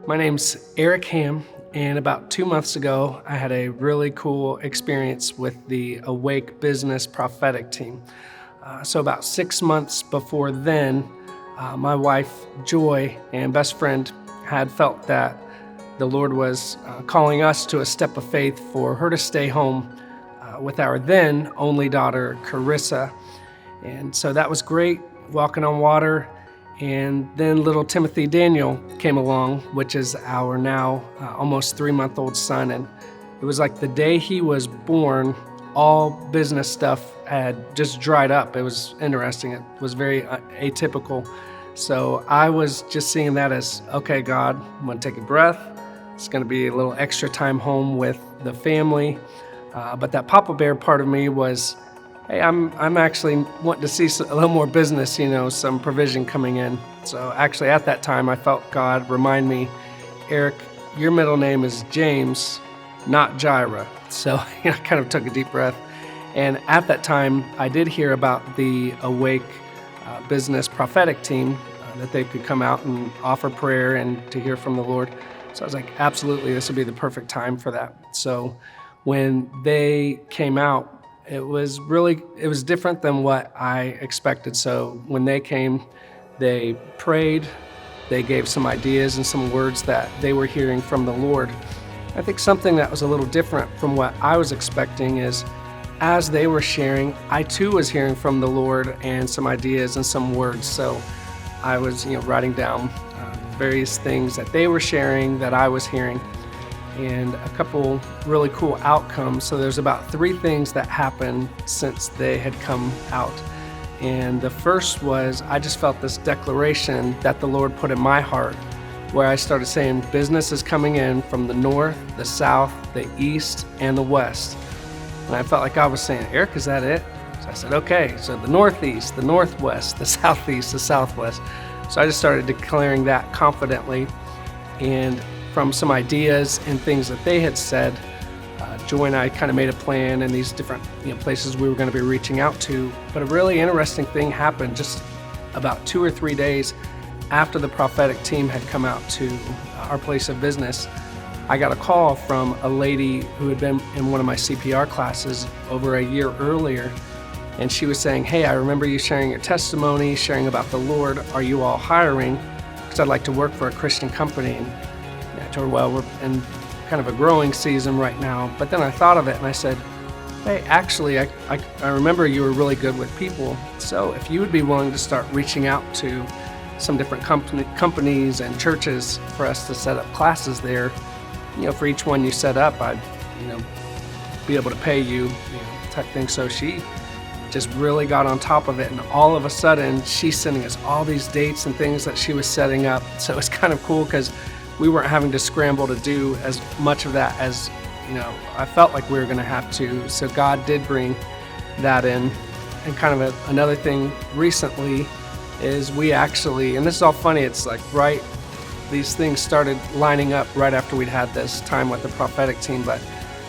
My name's Eric Hamm, and about 2 months ago, I had a really cool experience with the Awake Business Prophetic Team. So about 6 months before then, my wife, Joy, and best friend had felt that the Lord was calling us to a step of faith for her to stay home with our then only daughter, Carissa. And so that was great, walking on water. And then little Timothy Daniel came along, which is our now almost 3-month-old son. And it was like the day he was born, all business stuff had just dried up. It was interesting. It was very atypical. So I was just seeing that as, okay, God, I'm going to take a breath. It's going to be a little extra time home with the family. But that Papa Bear part of me was, hey, I'm actually wanting to see a little more business, some provision coming in. So actually at that time, I felt God remind me, Eric, your middle name is James, not Jireh. So I kind of took a deep breath. And at that time, I did hear about the Awake Business Prophetic Team, that they could come out and offer prayer and to hear from the Lord. So I was like, absolutely, this would be the perfect time for that. So when they came out, it was different than what I expected. So when they came, they prayed, they gave some ideas and some words that they were hearing from the Lord. I think something that was a little different from what I was expecting is, as they were sharing, I too was hearing from the Lord and some ideas and some words. So I was, writing down various things that they were sharing that I was hearing, and a couple really cool outcomes. So there's about 3 things that happened since they had come out. And the first was, I just felt this declaration that the Lord put in my heart, where I started saying, business is coming in from the north, the south, the east, and the west. And I felt like I was saying, Eric, is that it? So I said, okay, so the northeast, the northwest, the southeast, the southwest. So I just started declaring that confidently. And from some ideas and things that they had said, Joy and I kind of made a plan in these different places we were going to be reaching out to. But a really interesting thing happened just about 2 or 3 days after the prophetic team had come out to our place of business. I got a call from a lady who had been in one of my CPR classes over a year earlier. And she was saying, hey, I remember you sharing your testimony, sharing about the Lord. Are you all hiring? Because I'd like to work for a Christian company. And I told her, well, we're in kind of a growing season right now. But then I thought of it and I said, hey, actually, I remember you were really good with people. So if you would be willing to start reaching out to some different companies and churches for us to set up classes there, for each one you set up, I'd, be able to pay you, type thing. So she just really got on top of it. And all of a sudden, she's sending us all these dates and things that she was setting up. So it's kind of cool because we weren't having to scramble to do as much of that as, I felt like we were going to have to. So God did bring that in. And kind of another thing recently is we actually, and this is all funny, it's like these things started lining up right after we'd had this time with the prophetic team, but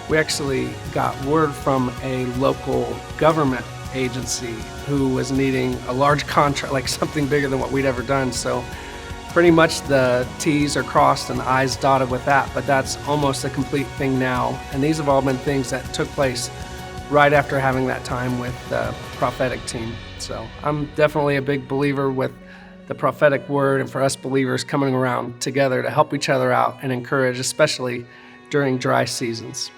we actually got word from a local government agency who was needing a large contract, like something bigger than what we'd ever done. So pretty much the T's are crossed and the I's dotted with that, but that's almost a complete thing now. And these have all been things that took place right after having that time with the prophetic team. So I'm definitely a big believer with the prophetic word, and for us believers coming around together to help each other out and encourage, especially during dry seasons.